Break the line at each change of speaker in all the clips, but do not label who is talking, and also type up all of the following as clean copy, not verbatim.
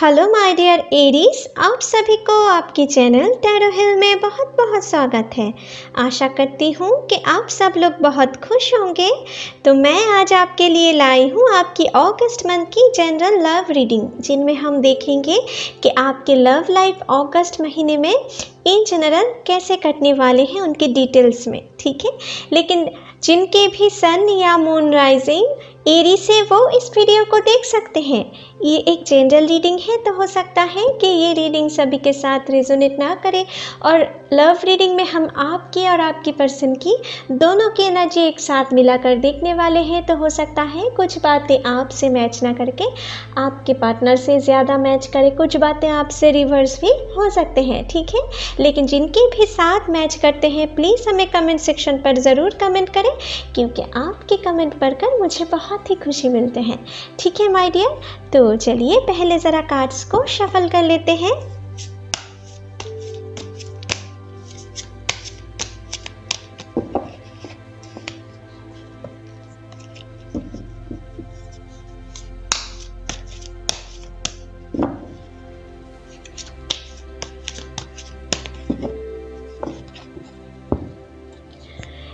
Hello my dear Aries, आप सभी को आपके चैनल टैरो हिल में बहुत बहुत स्वागत है। आशा करती हूँ कि आप सब लोग बहुत खुश होंगे। तो मैं आज आपके लिए लाई हूँ आपकी अगस्त मंथ की जनरल लव रीडिंग, जिनमें हम देखेंगे कि आपके लव लाइफ अगस्त महीने में इन जनरल कैसे कटने वाले हैं उनकी डिटेल्स में, ठीक है। लेकिन जिनके भी सन या मून राइजिंग एरी से वो इस वीडियो को देख सकते हैं। ये एक जनरल रीडिंग है, तो हो सकता है कि ये रीडिंग सभी के साथ रेजोनेट ना करे, और लव रीडिंग में हम आपकी और आपकी पर्सन की दोनों की एनर्जी एक साथ मिलाकर देखने वाले हैं। तो हो सकता है कुछ बातें आपसे मैच ना करके आपके पार्टनर से ज़्यादा मैच करे, कुछ बातें आपसे रिवर्स भी हो सकते हैं, ठीक है। लेकिन जिनके भी साथ मैच करते हैं प्लीज़ हमें कमेंट सेक्शन पर ज़रूर कमेंट करें, क्योंकि आपके कमेंट पढ़कर मुझे बहुत ही खुशी मिलते हैं, ठीक है माय डियर। तो चलिए पहले ज़रा कार्ड्स को शफल कर लेते हैं।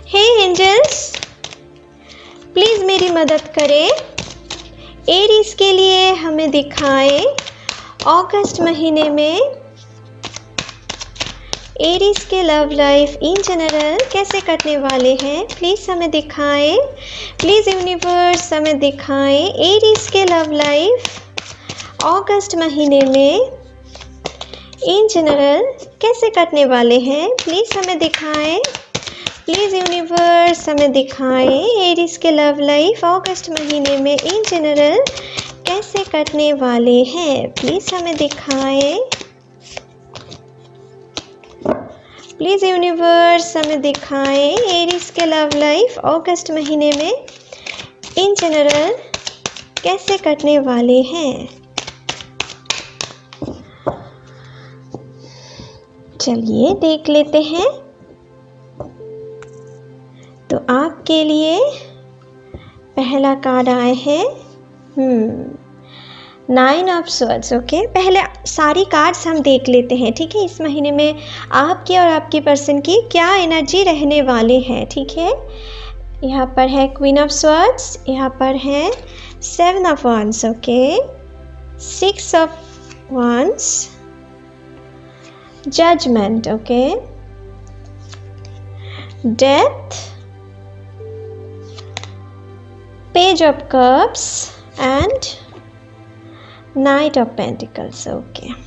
हे एंजल्स, प्लीज़ मेरी मदद करें। एरीज के लिए हमें दिखाएं अगस्त महीने में एरीज के लव लाइफ इन जनरल कैसे कटने वाले हैं। प्लीज़ हमें दिखाएं, प्लीज़ यूनिवर्स हमें दिखाएं एरीज के लव लाइफ अगस्त महीने में इन जनरल कैसे कटने वाले हैं। प्लीज़ हमें दिखाएं, प्लीज़ यूनिवर्स हमें दिखाएं एरीज के लव लाइफ अगस्त महीने में इन जनरल कैसे कटने वाले हैं। प्लीज़ हमें दिखाएं, प्लीज़ यूनिवर्स हमें दिखाएं एरीज के लव लाइफ अगस्त महीने में इन जनरल कैसे कटने वाले हैं। चलिए देख लेते हैं। तो आपके लिए पहला कार्ड आए हैं 9 ऑफ स्वॉर्ड्स। ओके, पहले सारी कार्ड्स हम देख लेते हैं, ठीक है। इस महीने में आपकी और आपकी पर्सन की क्या एनर्जी रहने वाले हैं, ठीक है। यहाँ पर है क्वीन ऑफ स्वॉर्ड्स, यहाँ पर है 7 of wands, okay, 6 of wands, judgement, okay, death, page of cups and knight of pentacles, okay.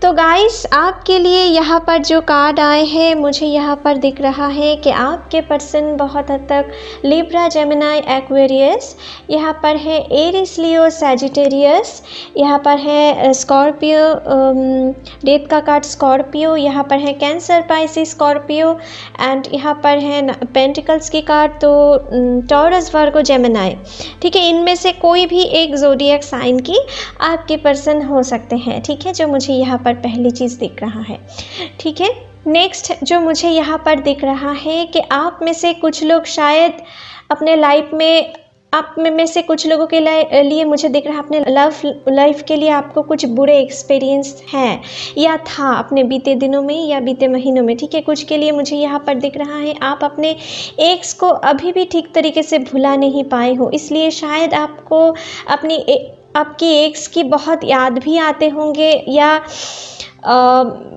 तो गाइस आपके लिए यहाँ पर जो कार्ड आए हैं, मुझे यहाँ पर दिख रहा है कि आपके पर्सन बहुत हद तक लिब्रा, जेमिनाई, एक्वेरियस, यहाँ पर है एरिस, लियो, सैजिटेरियस, यहाँ पर है स्कॉर्पियो, डेथ का कार्ड स्कॉर्पियो, यहाँ पर है कैंसर, पाइसिस, स्कॉर्पियो, एंड यहाँ पर है पेंटिकल्स की कार्ड तो टॉरस, वर्गो, जेमिनाई, ठीक है। इनमें से कोई भी एक ज़ोडिएक साइन की आपके पर्सन हो सकते हैं, ठीक है, जो मुझे यहाँ पर पहली चीज़ दिख रहा है, ठीक है। नेक्स्ट जो मुझे यहाँ पर दिख रहा है कि आप में से कुछ लोग शायद अपने लाइफ में, आप में से कुछ लोगों के लिए मुझे दिख रहा है अपने लव लाइफ के लिए आपको कुछ बुरे एक्सपीरियंस हैं या था अपने बीते दिनों में या बीते महीनों में, ठीक है। कुछ के लिए मुझे यहाँ पर दिख रहा है आप अपने एक्स को अभी भी ठीक तरीके से भुला नहीं पाए हो, इसलिए शायद आपको आपकी एक्स की बहुत याद भी आते होंगे, या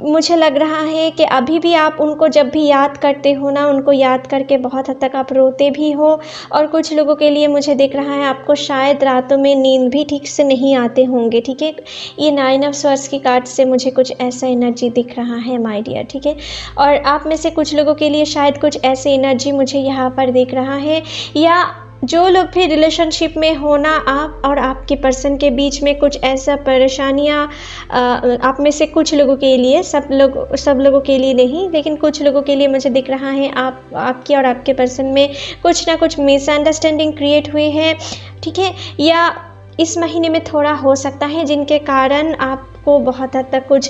मुझे लग रहा है कि अभी भी आप उनको जब भी याद करते हो ना, उनको याद करके बहुत हद तक आप रोते भी हो। और कुछ लोगों के लिए मुझे दिख रहा है आपको शायद रातों में नींद भी ठीक से नहीं आते होंगे, ठीक है। ये 9 ऑफ स्वॉर्ड्स की कार्ड से मुझे कुछ ऐसा एनर्जी दिख रहा है माय डियर, ठीक है। और आप में से कुछ लोगों के लिए शायद कुछ ऐसे एनर्जी मुझे यहाँ पर दिख रहा है, या जो लोग भी रिलेशनशिप में होना, आप और आपके पर्सन के बीच में कुछ ऐसा परेशानियाँ आप में से कुछ लोगों के लिए, सब लोगों के लिए नहीं, लेकिन कुछ लोगों के लिए मुझे दिख रहा है आपकी और आपके पर्सन में कुछ ना कुछ मिसअंडरस्टैंडिंग क्रिएट हुई है, ठीक है। या इस महीने में थोड़ा हो सकता है जिनके कारण आप आपको बहुत हद तक कुछ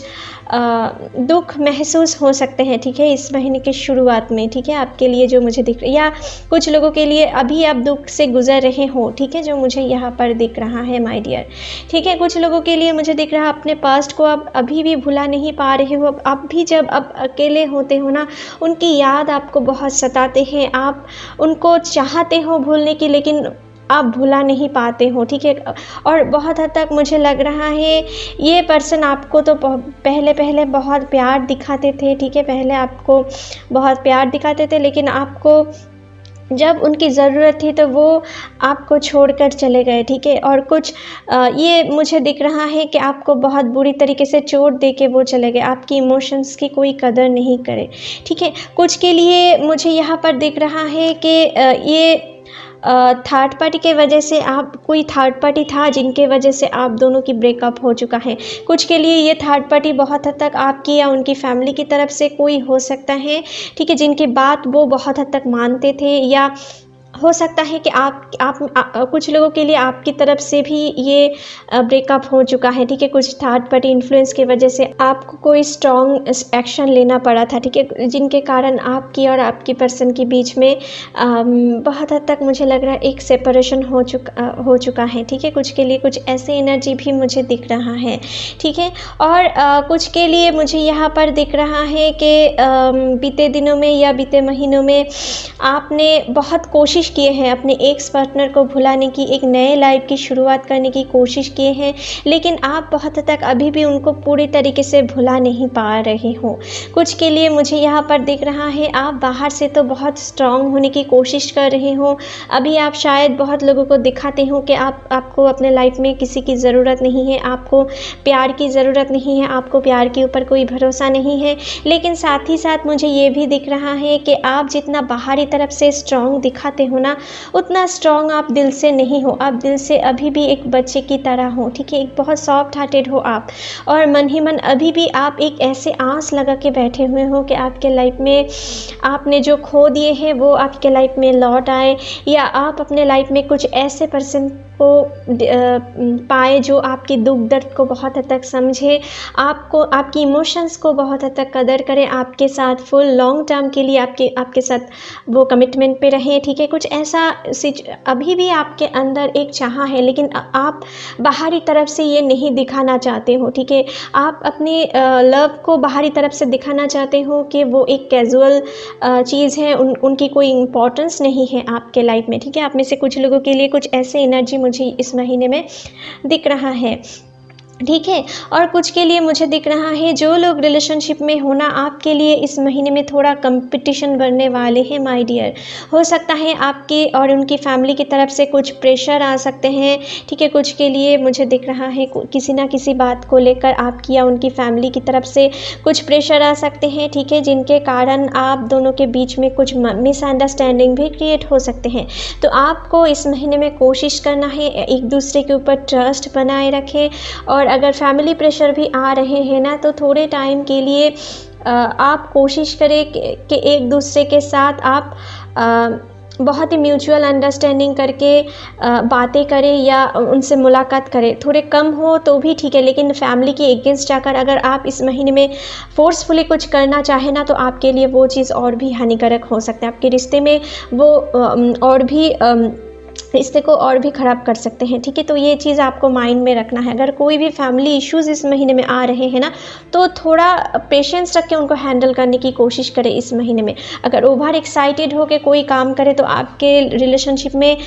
दुख महसूस हो सकते हैं, ठीक है, इस महीने की शुरुआत में, ठीक है, आपके लिए जो मुझे दिख, या कुछ लोगों के लिए अभी आप दुख से गुजर रहे हो, ठीक है, जो मुझे यहाँ पर दिख रहा है माय डियर, ठीक है। कुछ लोगों के लिए मुझे दिख रहा है अपने पास्ट को आप अभी भी भुला नहीं पा रहे हो। अब भी जब आप अकेले होते हो ना, उनकी याद आपको बहुत सताते हैं, आप उनको चाहते हो भूलने की, लेकिन आप भुला नहीं पाते हो, ठीक है। और बहुत हद तक मुझे लग रहा है ये पर्सन आपको तो पहले पहले बहुत प्यार दिखाते थे, ठीक है, पहले आपको बहुत प्यार दिखाते थे, लेकिन आपको जब उनकी ज़रूरत थी तो वो आपको छोड़कर चले गए, ठीक है। और कुछ ये मुझे दिख रहा है कि आपको बहुत बुरी तरीके से चोट दे के वो चले गए, आपकी इमोशंस की कोई कदर नहीं करे, ठीक है। कुछ के लिए मुझे यहाँ पर दिख रहा है कि ये थर्ड पार्टी के वजह से, आप कोई थर्ड पार्टी था जिनके वजह से आप दोनों की ब्रेकअप हो चुका है। कुछ के लिए ये थर्ड पार्टी बहुत हद तक आपकी या उनकी फैमिली की तरफ से कोई हो सकता है, ठीक है, जिनकी बात वो बहुत हद तक मानते थे, या हो सकता है कि कुछ लोगों के लिए आपकी तरफ से भी ये ब्रेकअप हो चुका है, ठीक है। कुछ थर्ड पार्टी इन्फ्लुएंस की वजह से आपको कोई स्ट्रॉन्ग एक्शन लेना पड़ा था, ठीक है, जिनके कारण आपकी और आपकी पर्सन के बीच में बहुत हद तक मुझे लग रहा है एक सेपरेशन हो चुका है, ठीक है। कुछ के लिए कुछ ऐसे एनर्जी भी मुझे दिख रहा है, ठीक है। और कुछ के लिए मुझे यहाँ पर दिख रहा है कि बीते दिनों में या बीते महीनों में आपने बहुत कोशिश किए हैं अपने एक्स पार्टनर को भुलाने की, एक नए लाइफ की शुरुआत करने की कोशिश किए हैं, लेकिन आप बहुत हद तक अभी भी उनको पूरी तरीके से भुला नहीं पा रहे हो। कुछ के लिए मुझे यहाँ पर दिख रहा है आप बाहर से तो बहुत स्ट्रांग होने की कोशिश कर रहे हो, अभी आप शायद बहुत लोगों को दिखाते हो कि आपको अपने लाइफ में किसी की ज़रूरत नहीं है, आपको प्यार की ज़रूरत नहीं है, आपको प्यार के ऊपर कोई भरोसा नहीं है, लेकिन साथ ही साथ मुझे ये भी दिख रहा है कि आप जितना बाहरी तरफ से स्ट्रांग दिखाते हो ना, उतना स्ट्रॉन्ग आप दिल से नहीं हो। आप दिल से अभी भी एक बच्चे की तरह हो, ठीक है, एक बहुत सॉफ्ट हार्टेड हो आप, और मन ही मन अभी भी आप एक ऐसे आस लगा के बैठे हुए हो कि आपके लाइफ में आपने जो खो दिए हैं वो आपके लाइफ में लौट आए, या आप अपने लाइफ में कुछ ऐसे पर्सन को पाए जो आपके दुख दर्द को बहुत हद तक समझे, आपको आपकी इमोशंस को बहुत हद तक कदर करें, आपके साथ फुल लॉन्ग टर्म के लिए आपके साथ वो कमिटमेंट पे रहें, ठीक है। कुछ ऐसा अभी भी आपके अंदर एक चाह है, लेकिन आप बाहरी तरफ से ये नहीं दिखाना चाहते हो, ठीक है। आप अपनी लव को बाहरी तरफ से दिखाना चाहते हो कि वो एक कैजुअल चीज़ है, उनकी कोई इम्पोर्टेंस नहीं है आपके लाइफ में, ठीक है। आप में से कुछ लोगों के लिए कुछ ऐसे एनर्जी मुझे इस महीने में दिख रहा है, ठीक है। और कुछ के लिए मुझे दिख रहा है जो लोग रिलेशनशिप में होना, आपके लिए इस महीने में थोड़ा कंपटीशन बढ़ने वाले हैं माय डियर। हो सकता है आपके और उनकी फैमिली की तरफ से कुछ प्रेशर आ सकते हैं, ठीक है। कुछ के लिए मुझे दिख रहा है किसी ना किसी बात को लेकर आपकी या उनकी फैमिली की तरफ से कुछ प्रेशर आ सकते हैं, ठीक है, जिनके कारण आप दोनों के बीच में कुछ मिसअंडरस्टैंडिंग भी क्रिएट हो सकते हैं। तो आपको इस महीने में कोशिश करना है एक दूसरे के ऊपर ट्रस्ट बनाए रखें, और अगर फैमिली प्रेशर भी आ रहे हैं ना, तो थोड़े टाइम के लिए आप कोशिश करें कि एक दूसरे के साथ आप बहुत ही म्यूचुअल अंडरस्टैंडिंग करके बातें करें या उनसे मुलाकात करें। थोड़े कम हो तो भी ठीक है, लेकिन फैमिली के अगेंस्ट जाकर अगर आप इस महीने में फोर्सफुली कुछ करना चाहें ना, तो आपके लिए वो चीज़ और भी हानिकारक हो सकता है, आपके रिश्ते में वो और भी रिश्ते को और भी ख़राब कर सकते हैं, ठीक है। तो ये चीज़ आपको माइंड में रखना है। अगर कोई भी फैमिली इश्यूज़ इस महीने में आ रहे हैं ना, तो थोड़ा पेशेंस रख के उनको हैंडल करने की कोशिश करें इस महीने में। अगर ओवर एक्साइटेड हो के कोई काम करे तो आपके रिलेशनशिप में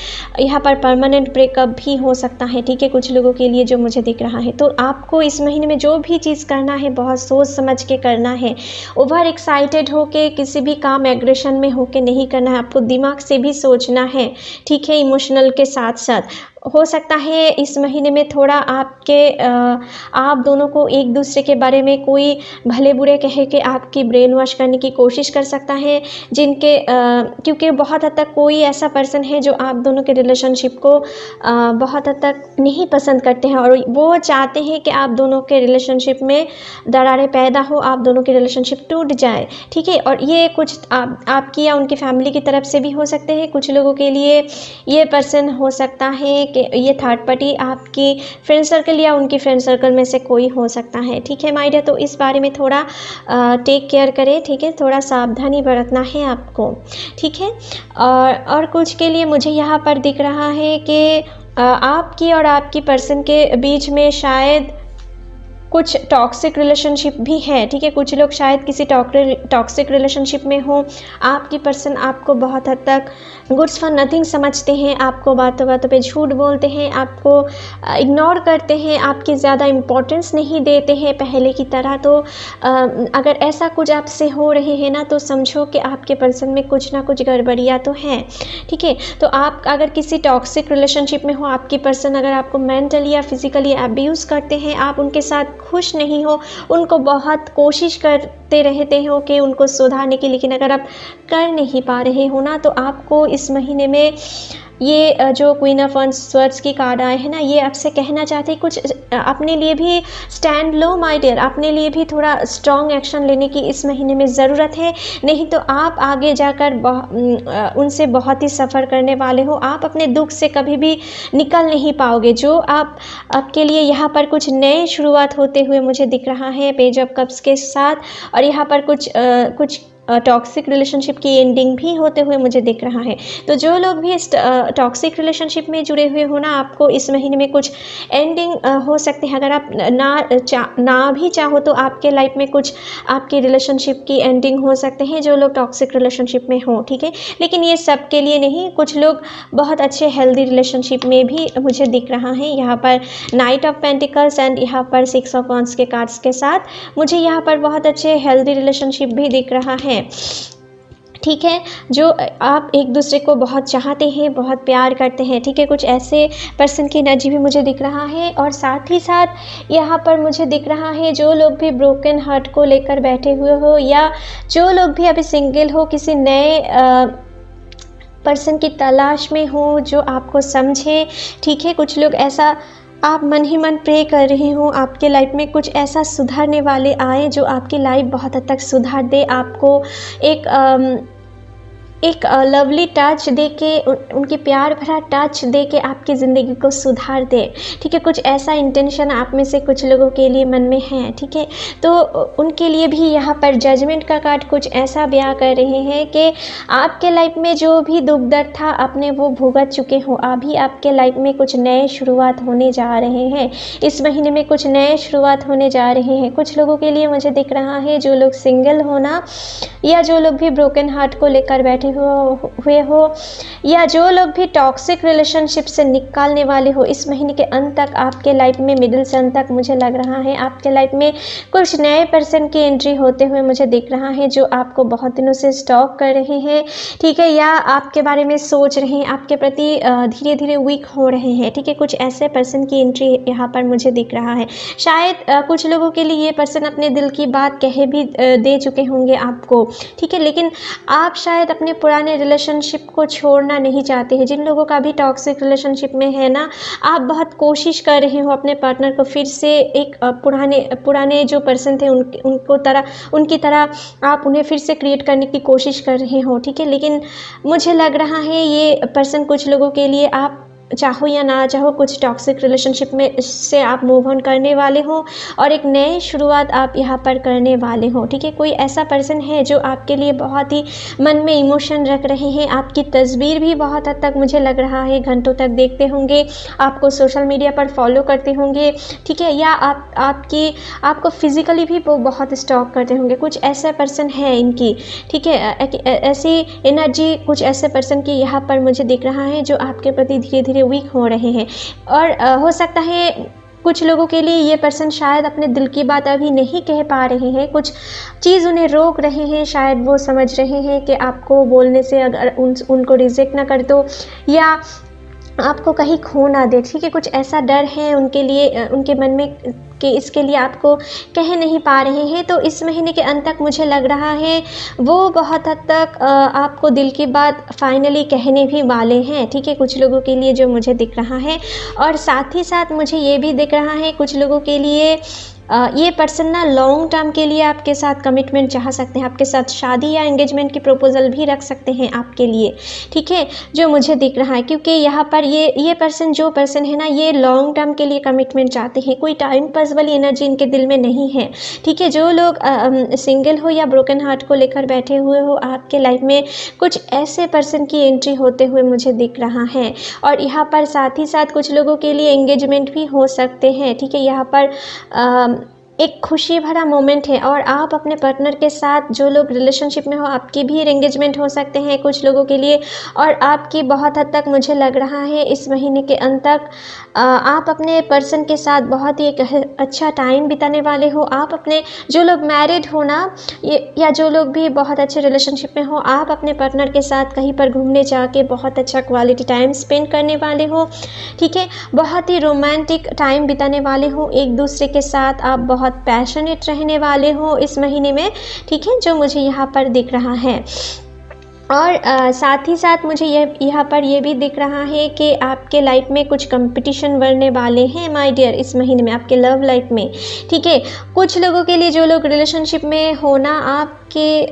यहाँ पर परमानेंट ब्रेकअप भी हो सकता है, ठीक है, कुछ लोगों के लिए जो मुझे दिख रहा है। तो आपको इस महीने में जो भी चीज़ करना है बहुत सोच समझ के करना है। ओवर एक्साइटेड हो के किसी भी काम एग्रेशन में हो के नहीं करना है, आपको दिमाग से भी सोचना है, ठीक है, इमोशनल के साथ साथ। हो सकता है इस महीने में थोड़ा आप दोनों को एक दूसरे के बारे में कोई भले बुरे कहे के आपकी ब्रेन वॉश करने की कोशिश कर सकता है, क्योंकि बहुत हद तक कोई ऐसा पर्सन है जो आप दोनों के रिलेशनशिप को बहुत हद तक नहीं पसंद करते हैं, और वो चाहते हैं कि आप दोनों के रिलेशनशिप में दरारें पैदा हो, आप दोनों की रिलेशनशिप टूट जाए, ठीक है। और ये कुछ आपकी या उनकी फैमिली की तरफ से भी हो सकते हैं। कुछ लोगों के लिए ये पर्सन हो सकता है कि ये थर्ड पार्टी आपकी फ्रेंड सर्कल या उनकी फ्रेंड सर्कल में से कोई हो सकता है, ठीक है माय डियर। तो इस बारे में थोड़ा टेक केयर करें, ठीक है, थोड़ा सावधानी बरतना है आपको, ठीक है। और कुछ के लिए मुझे यहाँ पर दिख रहा है कि आपकी और आपकी पर्सन के बीच में शायद कुछ टॉक्सिक रिलेशनशिप भी है, ठीक है। कुछ लोग शायद किसी टॉक्सिक रिलेशनशिप में हो। आपकी पर्सन आपको बहुत हद तक गुड्स फॉर नथिंग समझते हैं, आपको बातों बातों पे झूठ बोलते हैं, आपको इग्नोर करते हैं, आपकी ज़्यादा इम्पोर्टेंस नहीं देते हैं पहले की तरह। तो अगर ऐसा कुछ आपसे हो रहे हैं ना, तो समझो कि आपके पर्सन में कुछ ना कुछ गड़बड़ियाँ तो हैं, ठीक है। तो आप अगर किसी टॉक्सिक रिलेशनशिप में हो, आपकी पर्सन अगर आपको मेंटली या फिजिकली अब्यूज़ करते हैं, आप उनके साथ खुश नहीं हो, उनको बहुत कोशिश करते रहते हो कि उनको सुधारने की, लेकिन अगर आप कर नहीं पा रहे हो ना, तो आपको इस महीने में ये जो क्वीन ऑफ स्वर्ड्स की कार्ड आए हैं ना, ये आपसे कहना चाहते हैं कुछ अपने लिए भी स्टैंड लो माय डियर, अपने लिए भी थोड़ा स्ट्रॉन्ग एक्शन लेने की इस महीने में ज़रूरत है। नहीं तो आप आगे जाकर उनसे बहुत ही सफ़र करने वाले हो। आप अपने दुख से कभी भी निकल नहीं पाओगे। जो आपके लिए यहाँ पर कुछ नए शुरुआत होते हुए मुझे दिख रहा है पेज ऑफ कप्स के साथ, और यहाँ पर कुछ टॉक्सिक रिलेशनशिप की एंडिंग भी होते हुए मुझे दिख रहा है। तो जो लोग भी इस टॉक्सिक रिलेशनशिप में जुड़े हुए हो ना, आपको इस महीने में कुछ एंडिंग हो सकते हैं। अगर आप ना भी चाहो तो आपके लाइफ में कुछ आपकी रिलेशनशिप की एंडिंग हो सकते हैं, जो लोग टॉक्सिक रिलेशनशिप में हो, ठीक है। लेकिन ये सब के लिए नहीं, कुछ लोग बहुत अच्छे हेल्दी रिलेशनशिप में भी मुझे दिख रहा है। यहाँ पर नाइट ऑफ पेंटिकल्स एंड यहाँ पर 6 ऑफ वांड्स के कार्ड्स के साथ मुझे यहाँ पर बहुत अच्छे हेल्दी रिलेशनशिप भी दिख रहा है, ठीक है। जो आप एक दूसरे को बहुत चाहते हैं, बहुत प्यार करते हैं, ठीक है। कुछ ऐसे पर्सन की एनर्जी भी मुझे दिख रहा है। और साथ ही साथ यहाँ पर मुझे दिख रहा है जो लोग भी ब्रोकन हार्ट को लेकर बैठे हुए हो, या जो लोग भी अभी सिंगल हो, किसी नए पर्सन की तलाश में हो जो आपको समझे, ठीक है। कुछ लोग ऐसा आप मन ही मन प्रे कर रहे हो, आपके लाइफ में कुछ ऐसा सुधारने वाले आए जो आपकी लाइफ बहुत हद तक सुधार दे, आपको एक लवली टच दे के, उनकी प्यार भरा टच दे के आपकी ज़िंदगी को सुधार दे, ठीक है। कुछ ऐसा इंटेंशन आप में से कुछ लोगों के लिए मन में है, ठीक है। तो उनके लिए भी यहाँ पर जजमेंट का कार्ड कुछ ऐसा बयां कर रहे हैं कि आपके लाइफ में जो भी दुख दर्द था आपने वो भुगत चुके हो। अभी आपके लाइफ में कुछ नए शुरुआत होने जा रहे हैं। इस महीने में कुछ नए शुरुआत होने जा रहे हैं। कुछ लोगों के लिए मुझे दिख रहा है जो लोग सिंगल हो ना, या जो लोग भी ब्रोकन हार्ट को लेकर बैठे हुए हो, या जो लोग भी टॉक्सिक रिलेशनशिप से निकालने वाले हो, इस महीने के अंत तक आपके लाइफ में, मिडिल से अंत तक मुझे लग रहा है आपके लाइफ में कुछ नए पर्सन की एंट्री होते हुए मुझे दिख रहा है, जो आपको बहुत दिनों से स्टॉक कर रहे हैं, ठीक है, या आपके बारे में सोच रहे हैं, आपके प्रति धीरे धीरे वीक हो रहे हैं, ठीक है। कुछ ऐसे पर्सन की एंट्री यहाँ पर मुझे दिख रहा है। शायद कुछ लोगों के लिए ये पर्सन अपने दिल की बात कह भी दे चुके होंगे आपको, ठीक है, लेकिन आप शायद अपने पुराने रिलेशनशिप को छोड़ना नहीं चाहते हैं। जिन लोगों का भी टॉक्सिक रिलेशनशिप में है ना, आप बहुत कोशिश कर रहे हो अपने पार्टनर को फिर से एक पुराने जो पर्सन थे उनकी तरह आप उन्हें फिर से क्रिएट करने की कोशिश कर रहे हो, ठीक है। लेकिन मुझे लग रहा है ये पर्सन कुछ लोगों के लिए, आप चाहो या ना चाहो, कुछ टॉक्सिक रिलेशनशिप में से आप मूव ऑन करने वाले हो और एक नई शुरुआत आप यहाँ पर करने वाले हो, ठीक है। कोई ऐसा पर्सन है जो आपके लिए बहुत ही मन में इमोशन रख रहे हैं, आपकी तस्वीर भी बहुत हद तक मुझे लग रहा है घंटों तक देखते होंगे, आपको सोशल मीडिया पर फॉलो करते होंगे, ठीक है, या आपको फिजिकली भी वो बहुत स्टॉक करते होंगे। कुछ ऐसा पर्सन है इनकी, ठीक है, ऐसी एनर्जी कुछ ऐसे पर्सन की यहाँ पर मुझे दिख रहा है जो आपके प्रति धीरे धीरे वीक हो रहे हैं। और हो सकता है कुछ लोगों के लिए ये पर्सन शायद अपने दिल की बात अभी नहीं कह पा रहे हैं, कुछ चीज़ उन्हें रोक रहे हैं। शायद वो समझ रहे हैं कि आपको बोलने से अगर उनको रिजेक्ट ना कर दो या आपको कहीं खो ना दे, ठीक है। कुछ ऐसा डर है उनके लिए, उनके मन में, कि इसके लिए आपको कह नहीं पा रहे हैं। तो इस महीने के अंत तक मुझे लग रहा है वो बहुत हद तक आपको दिल की बात फाइनली कहने भी वाले हैं, ठीक है, कुछ लोगों के लिए जो मुझे दिख रहा है। और साथ ही साथ मुझे ये भी दिख रहा है कुछ लोगों के लिए ये पर्सन ना लॉन्ग टर्म के लिए आपके साथ कमिटमेंट चाह सकते हैं, आपके साथ शादी या एंगेजमेंट की प्रपोजल भी रख सकते हैं आपके लिए, ठीक है, जो मुझे दिख रहा है। क्योंकि यहाँ पर ये पर्सन जो पर्सन है ना, ये लॉन्ग टर्म के लिए कमिटमेंट चाहते हैं, कोई टाइम पास वाली एनर्जी इनके दिल में नहीं है, ठीक है। जो लोग सिंगल हो या ब्रोकन हार्ट को लेकर बैठे हुए हो, आपके लाइफ में कुछ ऐसे पर्सन की एंट्री होते हुए मुझे दिख रहा है। और यहाँ पर साथ ही साथ कुछ लोगों के लिए एंगेजमेंट भी हो सकते हैं, ठीक है। यहाँ पर एक खुशी भरा मोमेंट है और आप अपने पार्टनर के साथ, जो लोग रिलेशनशिप में हो, आपकी भी एंगेजमेंट हो सकते हैं कुछ लोगों के लिए। और आपकी बहुत हद तक मुझे लग रहा है इस महीने के अंत तक आप अपने पर्सन के साथ बहुत ही एक अच्छा टाइम बिताने वाले हो। आप अपने, जो लोग मैरिड हो ना, या जो लोग भी बहुत अच्छे रिलेशनशिप में हो, आप अपने पार्टनर के साथ कहीं पर घूमने जाके बहुत अच्छा क्वालिटी टाइम स्पेंड करने वाले हो, ठीक है। बहुत ही रोमांटिक टाइम बिताने वाले हो एक दूसरे के साथ, आप बहुत पैशनेट रहने वाले हो इस महीने में, ठीक है, जो मुझे यहाँ पर दिख रहा है। और साथ ही साथ मुझे यहाँ पर ये भी दिख रहा है कि आपके लाइफ में कुछ कंपटीशन बढ़ने वाले हैं माय डियर इस महीने में आपके लव लाइफ में, ठीक है। कुछ लोगों के लिए, जो लोग रिलेशनशिप में होना, आपके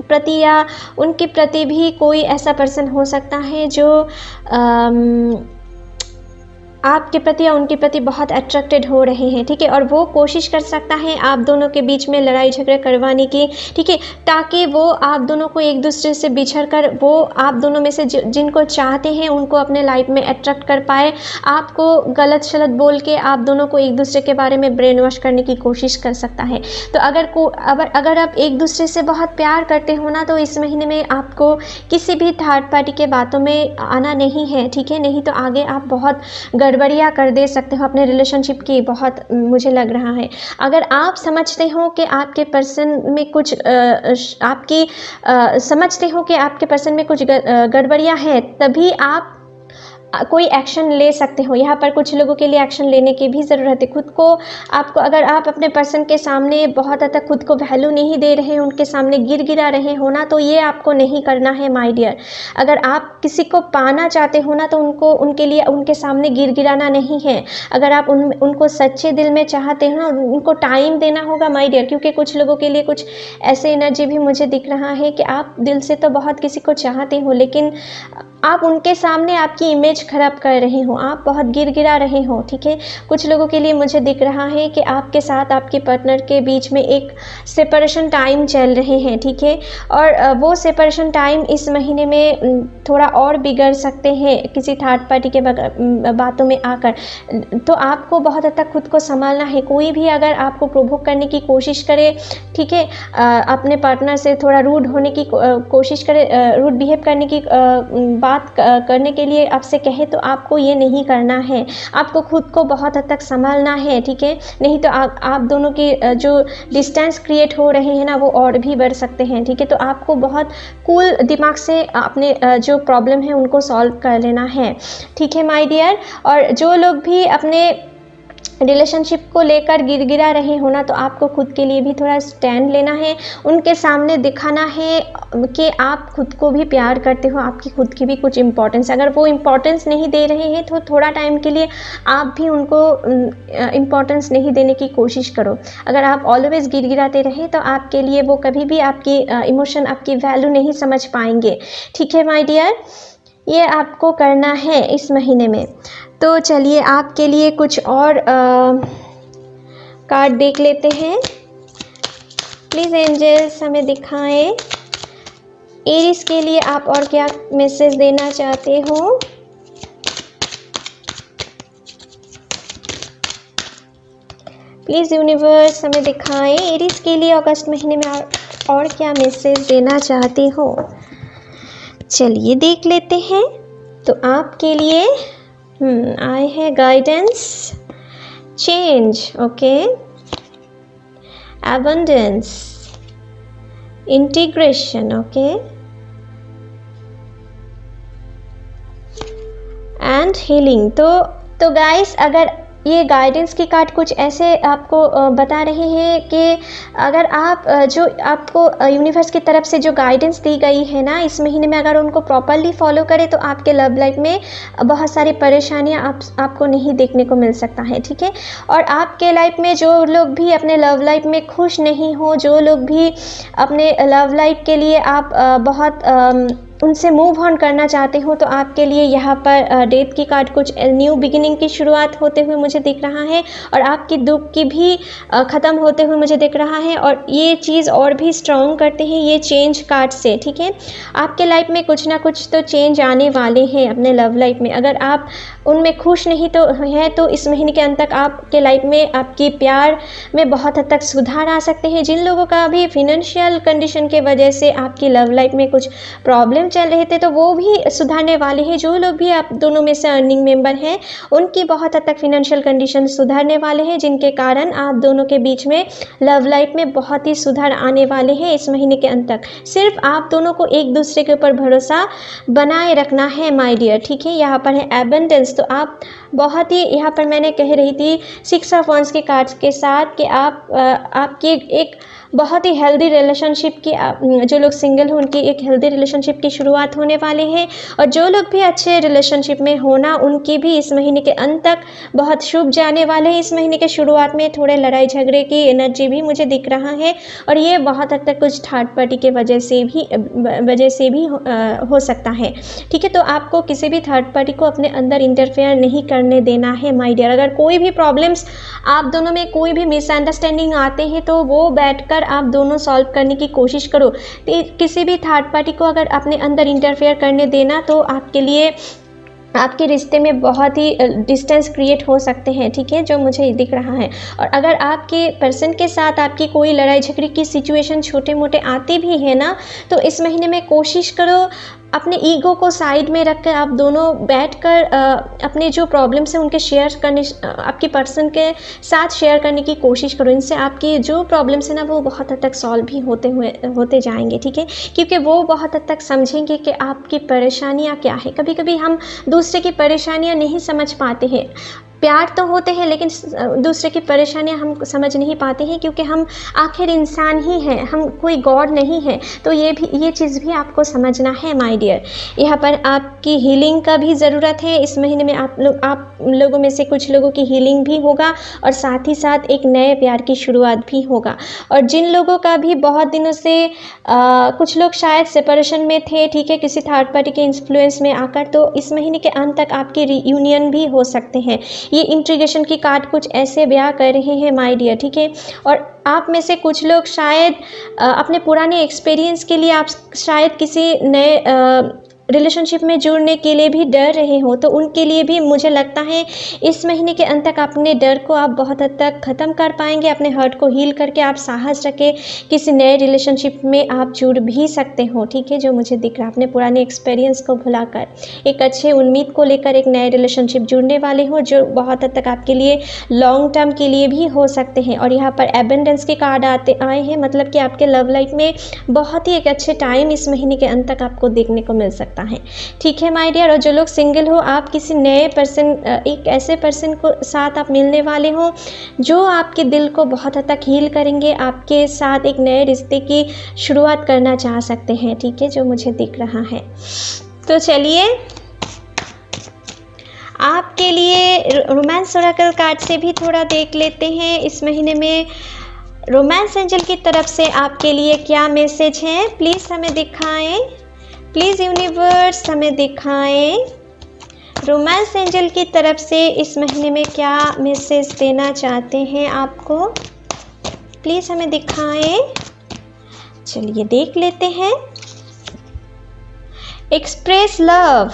प्रति या उनके प्रति भी कोई ऐसा पर्सन हो सकता है जो आपके प्रति या उनके प्रति बहुत अट्रैक्टेड हो रहे हैं, ठीक है। और वो कोशिश कर सकता है आप दोनों के बीच में लड़ाई झगड़ा करवाने की, ठीक है, ताकि वो आप दोनों को एक दूसरे से बिछड़ कर, वो आप दोनों में से जिनको चाहते हैं उनको अपने लाइफ में अट्रैक्ट कर पाए। आपको गलत शलत बोल के आप दोनों को एक दूसरे के बारे में ब्रेन वॉश करने की कोशिश कर सकता है। तो अगर आप एक दूसरे से बहुत प्यार करते हो ना, तो इस महीने में आपको किसी भी थर्ड पार्टी के बातों में आना नहीं है, ठीक है। नहीं तो आगे आप बहुत गड़बड़ियाँ कर दे सकते हो अपने रिलेशनशिप की, बहुत मुझे लग रहा है। अगर आप समझते हो कि आपके पर्सन में कुछ समझते हो कि आपके पर्सन में कुछ गड़बड़ियाँ हैं, तभी आप कोई एक्शन ले सकते हो। यहाँ पर कुछ लोगों के लिए एक्शन लेने की भी ज़रूरत है। खुद को, आपको, अगर आप अपने पर्सन के सामने बहुत हद तक खुद को वैल्यू नहीं दे रहे, उनके सामने गिरा रहे हो ना, तो ये आपको नहीं करना है माय डियर। अगर आप किसी को पाना चाहते हो ना, तो उनके लिए उनके सामने गिराना नहीं है। अगर आप उनको सच्चे दिल में चाहते हो ना, उनको टाइम देना होगा माय डियर। क्योंकि कुछ लोगों के लिए कुछ ऐसे एनर्जी भी मुझे दिख रहा है कि आप दिल से तो बहुत किसी को चाहते हो, लेकिन आप उनके सामने आपकी इमेज खराब कर रहे हो, आप बहुत गिरा रहे हो, ठीक है। कुछ लोगों के लिए मुझे दिख रहा है कि आपके साथ आपके पार्टनर के बीच में एक सेपरेशन टाइम चल रहे हैं, ठीक है। और वो सेपरेशन टाइम इस महीने में थोड़ा और बिगड़ सकते हैं किसी थर्ड पार्टी के बातों में आकर। तो आपको बहुत हद तक खुद को संभालना है। कोई भी अगर आपको प्रोवोक करने की कोशिश करे, ठीक है, अपने पार्टनर से थोड़ा रूड होने की कोशिश करे, रूड बिहेव करने की बात करने के लिए आपसे कहे, तो आपको ये नहीं करना है। आपको खुद को बहुत हद तक संभालना है, ठीक है। नहीं तो आप दोनों के जो डिस्टेंस क्रिएट हो रहे हैं ना, वो और भी बढ़ सकते हैं, ठीक है। तो आपको बहुत कूल दिमाग से अपने जो प्रॉब्लम है उनको सॉल्व कर लेना है, ठीक है माय डियर। और जो लोग भी अपने रिलेशनशिप को लेकर गिरा रहे हो ना, तो आपको खुद के लिए भी थोड़ा स्टैंड लेना है, उनके सामने दिखाना है कि आप खुद को भी प्यार करते हो, आपकी खुद की भी कुछ इम्पोर्टेंस। अगर वो इम्पोर्टेंस नहीं दे रहे हैं, तो थोड़ा टाइम के लिए आप भी उनको इम्पोर्टेंस नहीं देने की कोशिश करो। अगर आप ऑलवेज गिराते रहे, तो आपके लिए वो कभी भी आपकी इमोशन, आपकी वैल्यू नहीं समझ पाएंगे, ठीक है माय डियर। ये आपको करना है इस महीने में। तो चलिए आपके लिए कुछ और कार्ड देख लेते हैं। प्लीज़ एंजल्स हमें दिखाएं एरीज के लिए आप और क्या मैसेज देना चाहते हो। प्लीज़ यूनिवर्स हमें दिखाएं एरीज के लिए अगस्त महीने में और क्या मैसेज देना चाहते हो। चलिए देख लेते हैं। तो आपके लिए आए है guidance, change, okay, abundance, integration, okay, and healing. तो गाइस, अगर ये गाइडेंस की कार्ड कुछ ऐसे आपको बता रहे हैं कि अगर आप जो आपको यूनिवर्स की तरफ से जो गाइडेंस दी गई है ना इस महीने में, अगर उनको प्रॉपरली फॉलो करें तो आपके लव लाइफ में बहुत सारी परेशानियां आपको नहीं देखने को मिल सकता है, ठीक है। और आपके लाइफ में जो लोग भी अपने लव लाइफ में खुश नहीं हो, जो लोग भी अपने लव लाइफ के लिए आप बहुत उनसे मूव ऑन करना चाहते हो, तो आपके लिए यहाँ पर डेथ की कार्ड कुछ न्यू बिगिनिंग की शुरुआत होते हुए मुझे दिख रहा है, और आपकी दुख की भी ख़त्म होते हुए मुझे दिख रहा है। और ये चीज़ और भी स्ट्रॉन्ग करते हैं ये चेंज कार्ड से, ठीक है। आपके लाइफ में कुछ ना कुछ तो चेंज आने वाले हैं अपने लव लाइफ में। अगर आप उनमें खुश नहीं तो हैं तो इस महीने के अंत तक आपके लाइफ में आपकी प्यार में बहुत हद तक सुधार आ सकते हैं। जिन लोगों का भी फिनेंशियल कंडीशन के वजह से आपकी लव लाइफ में कुछ प्रॉब्लम चल रहे थे तो वो भी सुधारने वाले हैं। जो लोग भी आप दोनों में से अर्निंग मेंबर हैं उनकी बहुत हद तक फिनेंशियल कंडीशन सुधारने वाले हैं, जिनके कारण आप दोनों के बीच में लव लाइफ में बहुत ही सुधार आने वाले हैं इस महीने के अंत तक। सिर्फ आप दोनों को एक दूसरे के ऊपर भरोसा बनाए रखना है माय डियर, ठीक है। यहाँ पर है एबंडेंस, तो आप बहुत ही यहाँ पर मैंने कह रही थी 6 ऑफ वांड्स के कार्ड्स के साथ कि आपकी एक बहुत ही हेल्दी रिलेशनशिप की जो लोग सिंगल हो उनकी एक हेल्दी रिलेशनशिप की शुरुआत होने वाले हैं, और जो लोग भी अच्छे रिलेशनशिप में हो ना उनकी भी इस महीने के अंत तक बहुत शुभ जाने वाले हैं। इस महीने के शुरुआत में थोड़े लड़ाई झगड़े की एनर्जी भी मुझे दिख रहा है, और ये बहुत हद तक कुछ थर्ड पार्टी के वजह से भी हो सकता है, ठीक है। तो आपको किसी भी थर्ड पार्टी को अपने अंदर इंटरफेयर नहीं करने देना है माय डियर। अगर कोई भी प्रॉब्लम्स आप दोनों में कोई भी मिसअंडरस्टैंडिंग आते हैं तो वो बैठकर आप दोनों सॉल्व करने की कोशिश करो। किसी भी थर्ड पार्टी को अगर अपने अंदर इंटरफेयर करने देना तो आपके लिए आपके रिश्ते में बहुत ही डिस्टेंस क्रिएट हो सकते हैं, ठीक है, जो मुझे दिख रहा है। और अगर आपके पर्सन के साथ आपकी कोई लड़ाई झगड़े की सिचुएशन छोटे मोटे आती भी है ना तो इस महीने में कोशिश करो अपने ईगो को साइड में रख कर आप दोनों बैठकर अपने जो प्रॉब्लम्स हैं उनके शेयर करने आपके पर्सन के साथ शेयर करने की कोशिश करो। इनसे आपकी जो प्रॉब्लम्स हैं ना वो बहुत हद तक सॉल्व भी होते जाएंगे, ठीक है, क्योंकि वो बहुत हद तक समझेंगे कि आपकी परेशानियाँ क्या है। कभी कभी हम दूसरे की परेशानियाँ नहीं समझ पाते हैं, प्यार तो होते हैं लेकिन दूसरे की परेशानियां हम समझ नहीं पाते हैं, क्योंकि हम आखिर इंसान ही हैं, हम कोई गॉड नहीं है। तो ये चीज़ भी आपको समझना है माय डियर। यहाँ पर आपकी हीलिंग का भी ज़रूरत है इस महीने में। आप लोगों में से कुछ लोगों की हीलिंग भी होगा और साथ ही साथ एक नए प्यार की शुरुआत भी होगा। और जिन लोगों का भी बहुत दिनों से कुछ लोग शायद सेपरेशन में थे, ठीक है, किसी थर्ड पार्टी के इन्फ्लुएंस में आकर, तो इस महीने के अंत तक आपकी रीयूनियन भी हो सकते हैं। ये इंट्रीगेशन की कार्ड कुछ ऐसे बयां कर रहे हैं माय डियर, ठीक है। और आप में से कुछ लोग शायद अपने पुराने एक्सपीरियंस के लिए आप शायद किसी नए रिलेशनशिप में जुड़ने के लिए भी डर रहे हो, तो उनके लिए भी मुझे लगता है इस महीने के अंत तक अपने डर को आप बहुत हद तक ख़त्म कर पाएंगे। अपने हर्ट को हील करके आप साहस रखे किसी नए रिलेशनशिप में आप जुड़ भी सकते हो, ठीक है, जो मुझे दिख रहा है। अपने पुराने एक्सपीरियंस को भुलाकर एक अच्छे उम्मीद को लेकर एक नए रिलेशनशिप जुड़ने वाले हो, जो बहुत हद तक आपके लिए लॉन्ग टर्म के लिए भी हो सकते हैं। और यहाँ पर एबंडेंस के कार्ड आए हैं, मतलब कि आपके लव लाइफ में बहुत ही एक अच्छे टाइम इस महीने के अंत तक आपको देखने को मिल सकता है, ठीक है माय डियर। और जो लोग सिंगल हो, आप किसी नए पर्सन, एक ऐसे पर्सन को साथ आप मिलने वाले हो जो आपके दिल को बहुत हद तक हील करेंगे, आपके साथ एक नए रिश्ते की शुरुआत करना चाह सकते हैं, ठीक है, जो मुझे दिख रहा है। तो चलिए आपके लिए रोमांस ओरेकल कार्ड से भी थोड़ा देख लेते हैं इस महीने में रोमांस एंजल की तरफ से आपके लिए क्या मैसेज है। प्लीज़ हमें दिखाएं, प्लीज़ यूनिवर्स हमें दिखाएं रोमांस एंजल की तरफ से इस महीने में क्या मैसेज देना चाहते हैं आपको। प्लीज़ हमें दिखाएं। चलिए देख लेते हैं। Express love,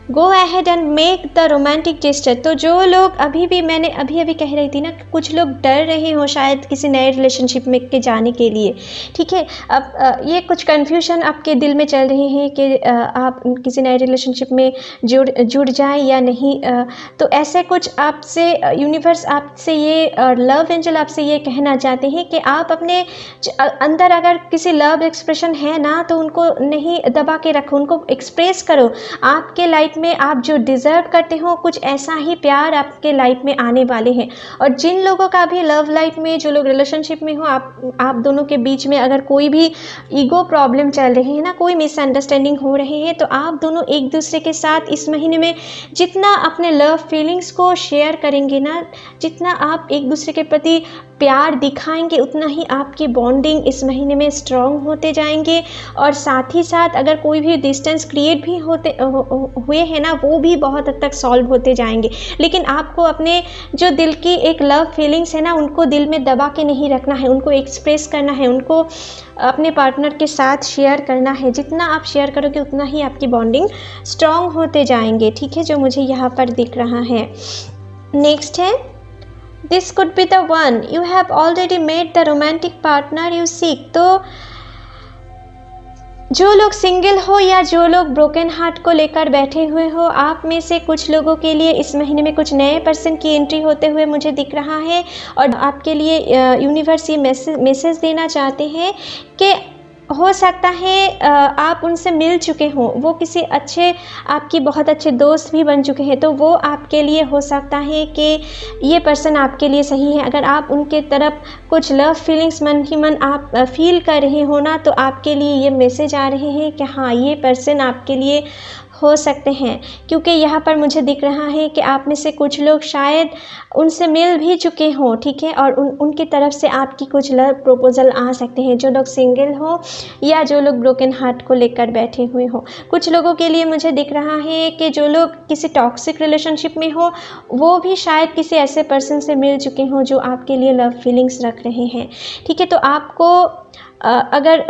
go ahead and make the romantic gesture. तो जो लोग मैंने अभी कह रही थी ना, कुछ लोग डर रहे हो शायद किसी नए रिलेशनशिप में के जाने के लिए, ठीक है। अब ये कुछ कन्फ्यूजन आपके दिल में चल रही है कि आप किसी नए रिलेशनशिप में जुड़ जाए या नहीं। तो ऐसे कुछ आपसे यूनिवर्स आपसे ये लव एंजल आपसे ये कहना चाहते हैं कि आप अपने अंदर अगर किसी लव एक्सप्रेशन है ना तो उनको नहीं दबा के रखो, उनको एक्सप्रेस करो। आपके लाइफ में आप जो डिज़र्व करते हो कुछ ऐसा ही प्यार आपके लाइफ में आने वाले हैं। और जिन लोगों का भी लव लाइफ में, जो लोग रिलेशनशिप में हो, आप दोनों के बीच में अगर कोई भी ईगो प्रॉब्लम चल रही है ना, कोई मिसअंडरस्टैंडिंग हो रही है, तो आप दोनों एक दूसरे के साथ इस महीने में जितना अपने लव फीलिंग्स को शेयर करेंगे ना, जितना आप एक दूसरे के प्रति प्यार दिखाएंगे, उतना ही आपकी बॉन्डिंग इस महीने में स्ट्रॉन्ग होते जाएंगे। और साथ ही साथ अगर कोई भी डिस्टेंस क्रिएट भी हुए हैं ना, वो भी बहुत हद तक सॉल्व होते जाएंगे। लेकिन आपको अपने जो दिल की एक लव फीलिंग्स है ना, उनको दिल में दबा के नहीं रखना है, उनको एक्सप्रेस करना है, उनको अपने पार्टनर के साथ शेयर करना है। जितना आप शेयर करोगे उतना ही आपकी बॉन्डिंग स्ट्रॉन्ग होते जाएंगे, ठीक है, जो मुझे यहाँ पर दिख रहा है। नेक्स्ट है, this could be the one, you have already made the romantic partner you seek. तो जो लोग सिंगल हो या जो लोग ब्रोकन हार्ट को लेकर बैठे हुए हो, आप में से कुछ लोगों के लिए इस महीने में कुछ नए पर्सन की एंट्री होते हुए मुझे दिख रहा है। और आपके लिए यूनिवर्स ये मैसेज देना चाहते हैं कि हो सकता है आप उनसे मिल चुके हों, वो किसी अच्छे, आपकी बहुत अच्छे दोस्त भी बन चुके हैं, तो वो आपके लिए हो सकता है कि ये पर्सन आपके लिए सही है। अगर आप उनके तरफ कुछ लव फीलिंग्स मन ही मन आप फील कर रहे हो ना, तो आपके लिए ये मैसेज आ रहे हैं कि हाँ, ये पर्सन आपके लिए हो सकते हैं। क्योंकि यहाँ पर मुझे दिख रहा है कि आप में से कुछ लोग शायद उनसे मिल भी चुके हों, ठीक है, और उनकी तरफ से आपकी कुछ लव प्रपोजल आ सकते हैं। जो लोग सिंगल हो या जो लोग ब्रोकन हार्ट को लेकर बैठे हुए हो, कुछ लोगों के लिए मुझे दिख रहा है कि जो लोग किसी टॉक्सिक रिलेशनशिप में हो, वो भी शायद किसी ऐसे पर्सन से मिल चुके हों जो आपके लिए लव फीलिंग्स रख रहे हैं, ठीक है। तो आपको अगर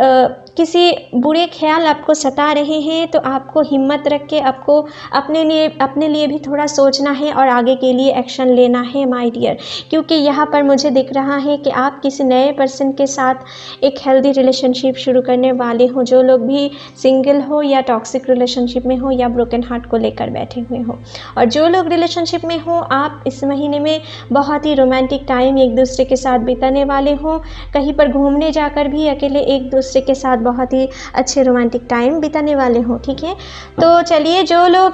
किसी बुरे ख्याल आपको सता रहे हैं, तो आपको हिम्मत रख के आपको अपने लिए भी थोड़ा सोचना है और आगे के लिए एक्शन लेना है माय डियर। क्योंकि यहाँ पर मुझे दिख रहा है कि आप किसी नए पर्सन के साथ एक हेल्दी रिलेशनशिप शुरू करने वाले हो। जो लोग भी सिंगल हो या टॉक्सिक रिलेशनशिप में हो या ब्रोकन हार्ट को लेकर बैठे हुए हो, और जो लोग रिलेशनशिप में हो, आप इस महीने में बहुत ही रोमांटिक टाइम एक दूसरे के साथ बिताने वाले हो। कहीं पर घूमने जाकर भी अकेले एक दूसरे के साथ बहुत ही अच्छे रोमांटिक टाइम बिताने वाले हो, ठीक है। तो चलिए, जो लोग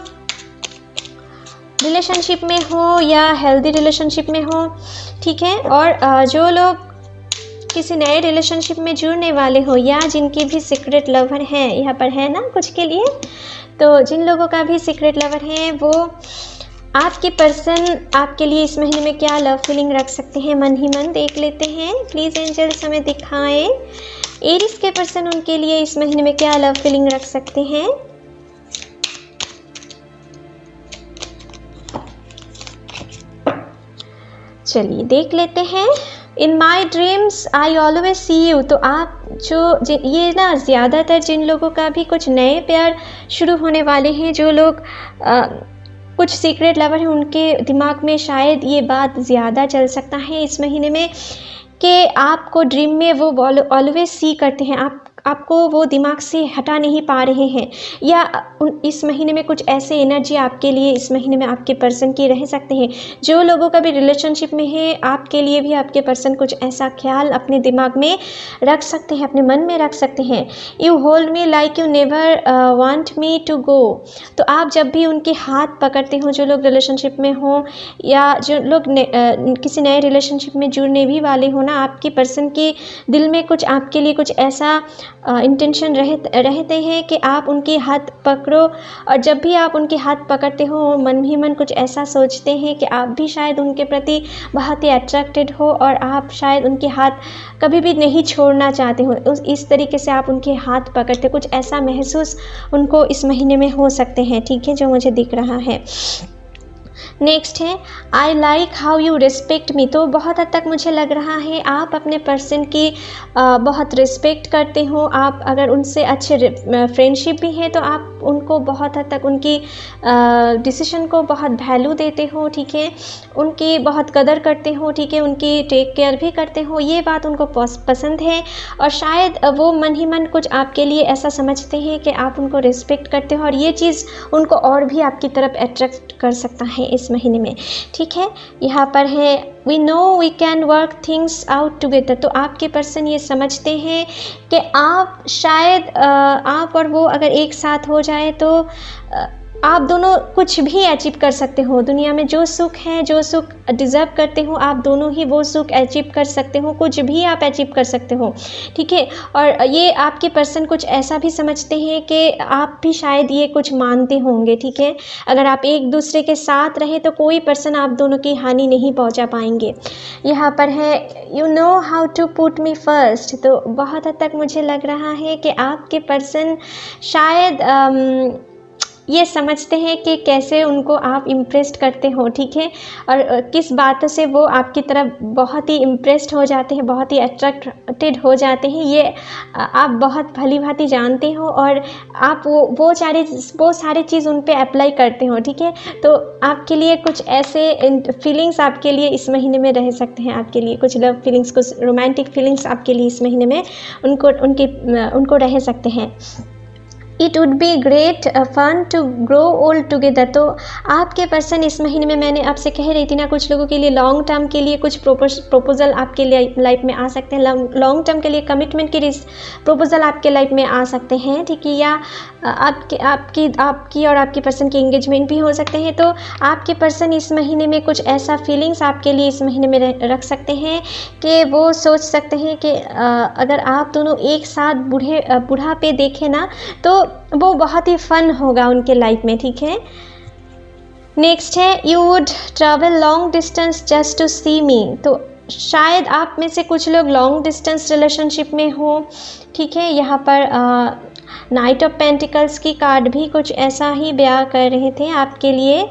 रिलेशनशिप में हो या हेल्दी रिलेशनशिप में हो, ठीक है, और जो लोग किसी नए रिलेशनशिप में जुड़ने वाले हो या जिनकी भी सीक्रेट लवर हैं, यहाँ पर है ना कुछ के लिए, तो जिन लोगों का भी सीक्रेट लवर है, वो आपके पर्सन आपके लिए इस महीने में क्या लव फीलिंग रख सकते हैं, मन ही मन देख लेते हैं। प्लीज़ एंजल्स हमें दिखाएं एरिस के पर्सन उनके लिए इस महीने में क्या लव फीलिंग रख सकते हैं। चलिए देख लेते हैं। In my dreams I always see you. तो आप ये ना ज़्यादातर जिन लोगों का भी कुछ नए प्यार शुरू होने वाले हैं, जो लोग कुछ सीक्रेट लवर हैं, उनके दिमाग में शायद ये बात ज़्यादा चल सकता है इस महीने में कि आपको ड्रीम में वो ऑलवेज सी करते हैं, आपको वो दिमाग से हटा नहीं पा रहे हैं, या इस महीने में कुछ ऐसे एनर्जी आपके लिए इस महीने में आपके पर्सन की रह सकते हैं। जो लोगों का भी रिलेशनशिप में है, आपके लिए भी आपके पर्सन कुछ ऐसा ख्याल अपने दिमाग में रख सकते हैं, अपने मन में रख सकते हैं। You hold me like you never want me to go. तो आप जब भी उनके हाथ पकड़ते हो, जो लोग रिलेशनशिप में हो या जो लोग किसी नए रिलेशनशिप में जुड़ने भी वाले हो ना, आपके पर्सन के दिल में कुछ आपके लिए कुछ ऐसा इंटेंशन रहते हैं कि आप उनके हाथ पकड़ो। और जब भी आप उनके हाथ पकड़ते हो, मन ही मन कुछ ऐसा सोचते हैं कि आप भी शायद उनके प्रति बहुत ही अट्रैक्टेड हो और आप शायद उनके हाथ कभी भी नहीं छोड़ना चाहते हो। इस तरीके से आप उनके हाथ पकड़ते, कुछ ऐसा महसूस उनको इस महीने में हो सकते हैं, ठीक है, जो मुझे दिख रहा है। नेक्स्ट है I like how you respect मी। तो बहुत हद तक मुझे लग रहा है आप अपने पर्सन की बहुत रिस्पेक्ट करते हो। आप अगर उनसे अच्छे फ्रेंडशिप भी है, तो आप उनको बहुत हद तक उनकी डिसीजन को बहुत वैल्यू देते हो, ठीक है, उनकी बहुत कदर करते हो, ठीक है, उनकी टेक केयर भी करते हो। ये बात उनको पसंद है और शायद वो मन ही मन कुछ आपके लिए ऐसा समझते हैं कि आप उनको रिस्पेक्ट करते हो, और ये चीज़ उनको और भी आपकी तरफ अट्रैक्ट कर सकता है इस महीने में, ठीक है। यहाँ पर है we know we can work things out together. तो आपके पर्सन ये समझते हैं कि आप शायद आप और वो अगर एक साथ हो जाए तो आप दोनों कुछ भी अचीव कर सकते हो। दुनिया में जो सुख है, जो सुख डिज़र्व करते हो, आप दोनों ही वो सुख अचीव कर सकते हो। कुछ भी आप अचीव कर सकते हो, ठीक है। और ये आपके पर्सन कुछ ऐसा भी समझते हैं कि आप भी शायद ये कुछ मानते होंगे, ठीक है। अगर आप एक दूसरे के साथ रहे तो कोई पर्सन आप दोनों की हानि नहीं पहुंचा पाएंगे। यहाँ पर है you know how to put me first. तो बहुत हद तक मुझे लग रहा है कि आपके पर्सन शायद ये समझते हैं कि कैसे उनको आप इम्प्रेस्ड करते हो, ठीक है। और किस बातों से वो आपकी तरफ बहुत ही इम्प्रेस्ड हो जाते हैं, बहुत ही अट्रैक्टेड हो जाते हैं, ये आप बहुत भली भांति जानते हो। और आप वो सारी चीज़ उन पे अप्लाई करते हो, ठीक है। तो आपके लिए कुछ ऐसे फीलिंग्स आपके लिए इस महीने में रह सकते हैं। आपके लिए कुछ लव फीलिंग्स, कुछ रोमांटिक फीलिंग्स आपके लिए इस महीने में उनको रह सकते हैं। It would be great fun to grow old together. तो आपके पर्सन इस महीने में, मैंने आपसे कह रही थी ना, कुछ लोगों के लिए लॉन्ग टर्म के लिए कुछ प्रपोजल आपके लिए लाइफ में आ सकते हैं। लॉन्ग टर्म के लिए कमिटमेंट के प्रपोजल आपके लाइफ में आ सकते हैं, ठीक है। या आपकी और आपके पर्सन की एंगेजमेंट भी हो सकते हैं। तो आपके पर्सन इस महीने में कुछ ऐसा फीलिंग्स आपके लिए इस महीने में रख सकते हैं कि वो सोच सकते हैं कि अगर आप दोनों एक साथ बुढ़ापे देखें ना, तो वो बहुत ही फन होगा उनके लाइफ में, ठीक है। नेक्स्ट है you would travel long distance just to see me. तो शायद आप में से कुछ लोग लॉन्ग डिस्टेंस रिलेशनशिप में हो, ठीक है। यहाँ पर नाइट ऑफ पेंटिकल्स की कार्ड भी कुछ ऐसा ही बयां कर रहे थे आपके लिए।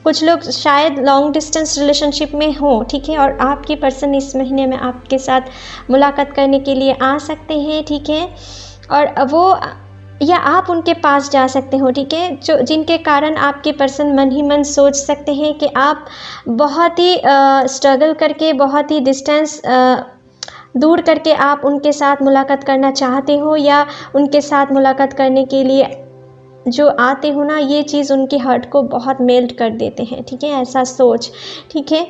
कुछ लोग शायद लॉन्ग डिस्टेंस रिलेशनशिप में हो, ठीक है। और आपके पर्सन इस महीने में आपके साथ मुलाकात करने के लिए आ सकते हैं, ठीक है। और वो या आप उनके पास जा सकते हो, ठीक है। जिनके कारण आपके पर्सन मन ही मन सोच सकते हैं कि आप बहुत ही स्ट्रगल करके, बहुत ही डिस्टेंस दूर करके आप उनके साथ मुलाकात करना चाहते हो, या उनके साथ मुलाकात करने के लिए जो आते हो ना, ये चीज़ उनके हार्ट को बहुत मेल्ट कर देते हैं, ठीक है। ऐसा सोच, ठीक है।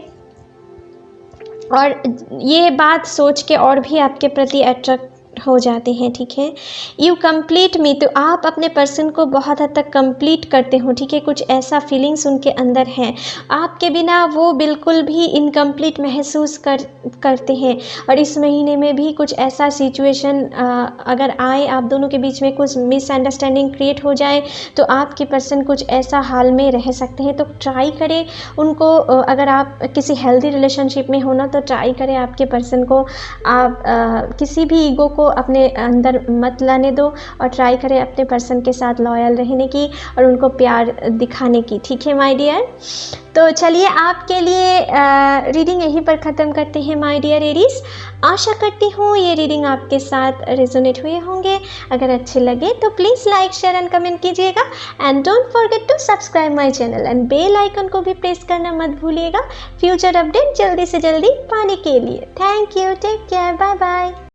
और ये बात सोच के और भी आपके प्रति अट्रैक्ट हो जाते हैं, ठीक है। यू कंप्लीट मी। तो आप अपने पर्सन को बहुत हद तक कंप्लीट करते हो, ठीक है। कुछ ऐसा फीलिंग्स उनके अंदर है, आपके बिना वो बिल्कुल भी इनकम्प्लीट महसूस करते हैं। और इस महीने में भी कुछ ऐसा सिचुएशन अगर आए, आप दोनों के बीच में कुछ मिसअंडरस्टैंडिंग क्रिएट हो जाए, तो आपके पर्सन कुछ ऐसा हाल में रह सकते हैं। तो ट्राई करें उनको, अगर आप किसी हेल्दी रिलेशनशिप में हो ना, तो ट्राई करें आपके पर्सन को आप किसी भी ईगो को अपने अंदर मत लाने दो, और ट्राई करें अपने पर्सन के साथ लॉयल रहने की और उनको प्यार दिखाने की, ठीक है माय डियर। तो चलिए आपके लिए रीडिंग यहीं पर ख़त्म करते हैं माय डियर एरीज। आशा करती हूँ ये रीडिंग आपके साथ रेजोनेट हुए होंगे। अगर अच्छे लगे तो please like, share and comment कीजिएगा। And don't forget to subscribe my channel and bell icon को भी प्रेस करना मत भूलिएगा फ्यूचर अपडेट जल्दी से जल्दी पाने के लिए। Thank you, take care, bye bye.